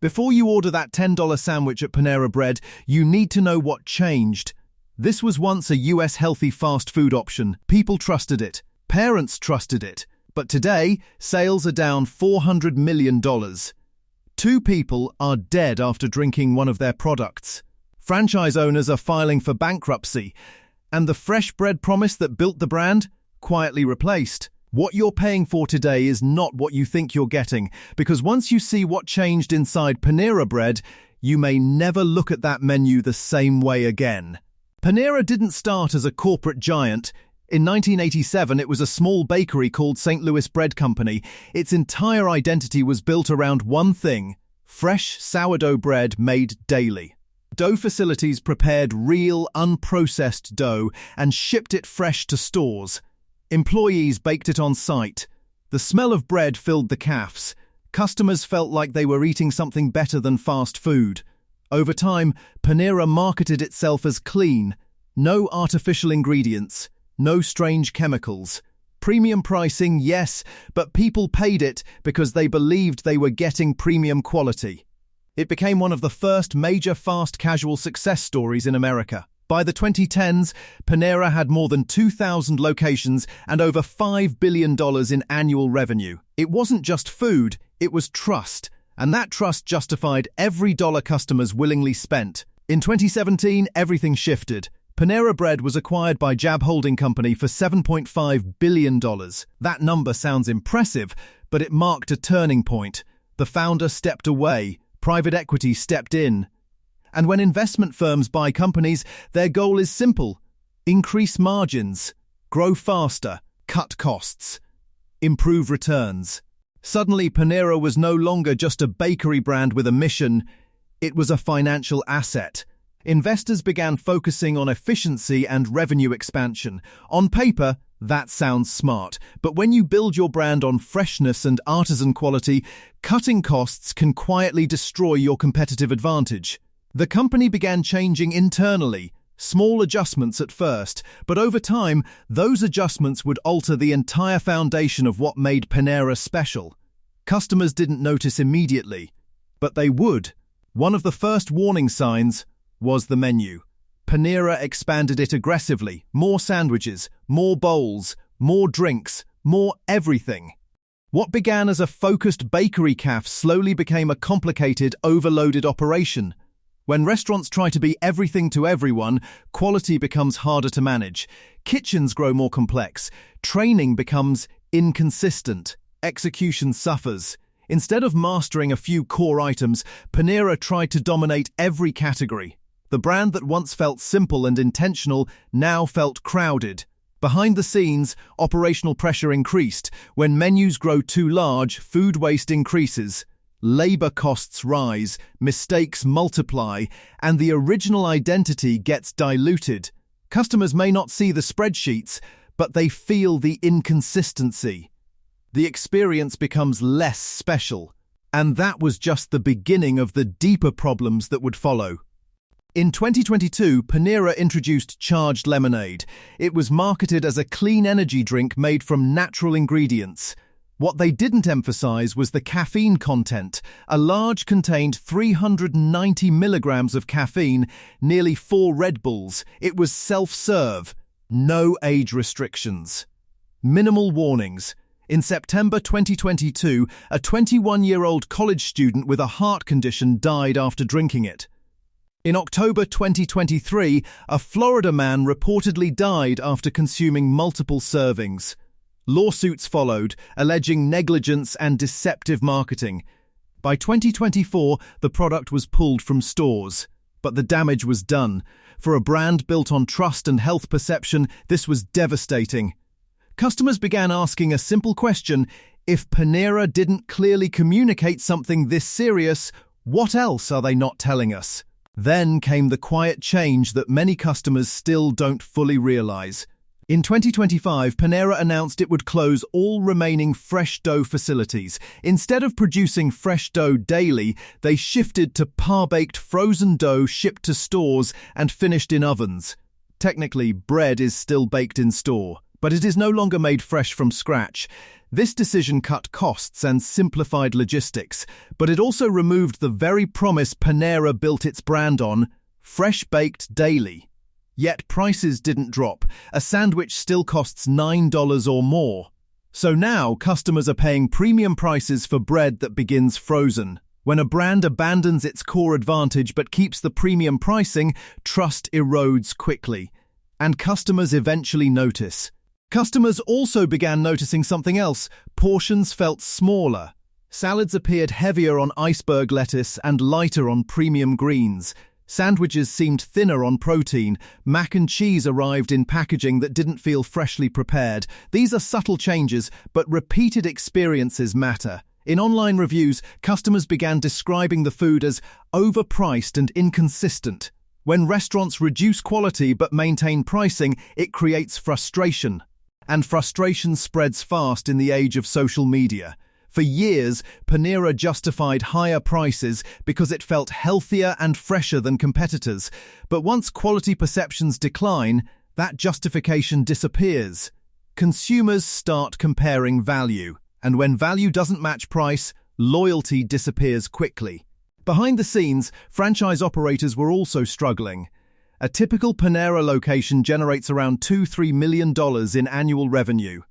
Before you order that $10 sandwich at Panera Bread, you need to know what changed. This was once a US healthy fast food option. People trusted it. Parents trusted it. But today, sales are down $400 million. 2 people are dead after drinking one of their products. Franchise owners are filing for bankruptcy. And the fresh bread promise that built the brand? Quietly replaced. What you're paying for today is not what you think you're getting, because once you see what changed inside Panera Bread, you may never look at that menu the same way again. Panera didn't start as a corporate giant. In 1987, it was a small bakery called St. Louis Bread Company. Its entire identity was built around one thing: fresh sourdough bread made daily. Dough facilities prepared real, unprocessed dough and shipped it fresh to stores. Employees baked it on site. The smell of bread filled the cafes. Customers felt like they were eating something better than fast food. Over time, Panera marketed itself as clean. No artificial ingredients. No strange chemicals. Premium pricing, yes, but people paid it because they believed they were getting premium quality. It became one of the first major fast casual success stories in America. By the 2010s, Panera had more than 2,000 locations and over $5 billion in annual revenue. It wasn't just food, it was trust, and that trust justified every dollar customers willingly spent. In 2017, everything shifted. Panera Bread was acquired by JAB Holding Company for $7.5 billion. That number sounds impressive, but it marked a turning point. The founder stepped away, private equity stepped in. And when investment firms buy companies, their goal is simple: increase margins, grow faster, cut costs, improve returns. Suddenly, Panera was no longer just a bakery brand with a mission, it was a financial asset. Investors began focusing on efficiency and revenue expansion. On paper, that sounds smart, but when you build your brand on freshness and artisan quality, cutting costs can quietly destroy your competitive advantage. The company began changing internally, small adjustments at first, but over time, those adjustments would alter the entire foundation of what made Panera special. Customers didn't notice immediately, but they would. One of the first warning signs was the menu. Panera expanded it aggressively: more sandwiches, more bowls, more drinks, more everything. What began as a focused bakery cafe slowly became a complicated, overloaded operation. When restaurants try to be everything to everyone, quality becomes harder to manage. Kitchens grow more complex. Training becomes inconsistent. Execution suffers. Instead of mastering a few core items, Panera tried to dominate every category. The brand that once felt simple and intentional now felt crowded. Behind the scenes, operational pressure increased. When menus grow too large, food waste increases. Labor costs rise, mistakes multiply, and the original identity gets diluted. Customers may not see the spreadsheets, but they feel the inconsistency. The experience becomes less special, and that was just the beginning of the deeper problems that would follow. In 2022, Panera introduced charged lemonade. It was marketed as a clean energy drink made from natural ingredients. What they didn't emphasize was the caffeine content. A large contained 390 milligrams of caffeine, nearly 4 Red Bulls. It was self-serve. No age restrictions. Minimal warnings. In September 2022, a 21-year-old college student with a heart condition died after drinking it. In October 2023, a Florida man reportedly died after consuming multiple servings. Lawsuits followed, alleging negligence and deceptive marketing. By 2024, the product was pulled from stores. But the damage was done. For a brand built on trust and health perception, this was devastating. Customers began asking a simple question: if Panera didn't clearly communicate something this serious, what else are they not telling us? Then came the quiet change that many customers still don't fully realize. In 2025, Panera announced it would close all remaining fresh dough facilities. Instead of producing fresh dough daily, they shifted to par-baked frozen dough shipped to stores and finished in ovens. Technically, bread is still baked in store, But it is no longer made fresh from scratch. This decision cut costs and simplified logistics, but it also removed the very promise Panera built its brand on: fresh baked daily. Yet prices didn't drop. A sandwich still costs $9 or more. So now customers are paying premium prices for bread that begins frozen. When a brand abandons its core advantage but keeps the premium pricing, trust erodes quickly. And customers eventually notice. Customers also began noticing something else. Portions felt smaller. Salads appeared heavier on iceberg lettuce and lighter on premium greens. Sandwiches seemed thinner on protein. Mac and cheese arrived in packaging that didn't feel freshly prepared. These are subtle changes, but repeated experiences matter. In online reviews, customers began describing the food as overpriced and inconsistent. When restaurants reduce quality but maintain pricing, it creates frustration. And frustration spreads fast in the age of social media. For years, Panera justified higher prices because it felt healthier and fresher than competitors. But once quality perceptions decline, that justification disappears. Consumers start comparing value, and when value doesn't match price, loyalty disappears quickly. Behind the scenes, franchise operators were also struggling. A typical Panera location generates around $2–3 million in annual revenue.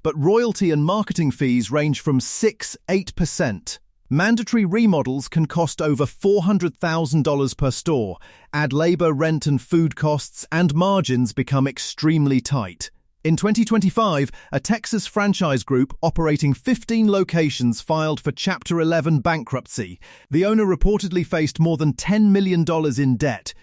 But royalty and marketing fees range from 6–8%. Mandatory remodels can cost over $400,000 per store. Add labor, rent and food costs, and margins become extremely tight. In 2025, a Texas franchise group operating 15 locations filed for Chapter 11 bankruptcy. The owner reportedly faced more than $10 million in debt.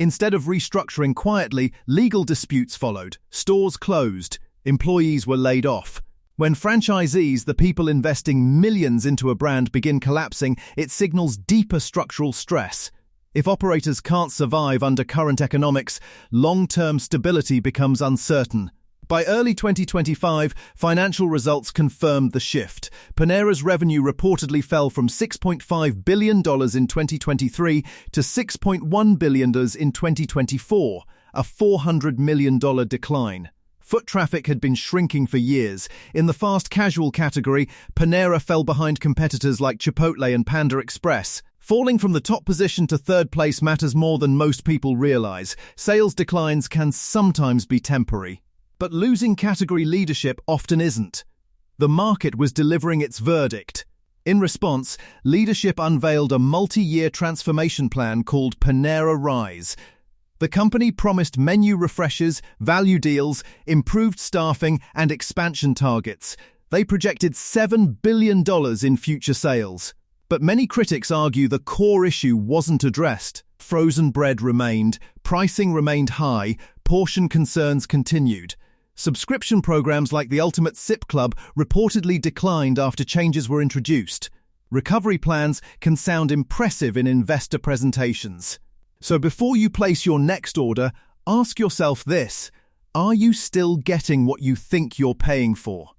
Instead of restructuring quietly, legal disputes followed. Stores closed. Employees were laid off. When franchisees, the people investing millions into a brand, begin collapsing, it signals deeper structural stress. If operators can't survive under current economics, long-term stability becomes uncertain. By early 2025, financial results confirmed the shift. Panera's revenue reportedly fell from $6.5 billion in 2023 to $6.1 billion in 2024, a $400 million decline. Foot traffic had been shrinking for years. In the fast casual category, Panera fell behind competitors like Chipotle and Panda Express. Falling from the top position to third place matters more than most people realize. Sales declines can sometimes be temporary. But losing category leadership often isn't. The market was delivering its verdict. In response, leadership unveiled a multi-year transformation plan called Panera Rise. The company promised menu refreshes, value deals, improved staffing, and expansion targets. They projected $7 billion in future sales. But many critics argue the core issue wasn't addressed. Frozen bread remained, pricing remained high, portion concerns continued. Subscription programs like the Ultimate Sip Club reportedly declined after changes were introduced. Recovery plans can sound impressive in investor presentations. So before you place your next order, ask yourself this: are you still getting what you think you're paying for?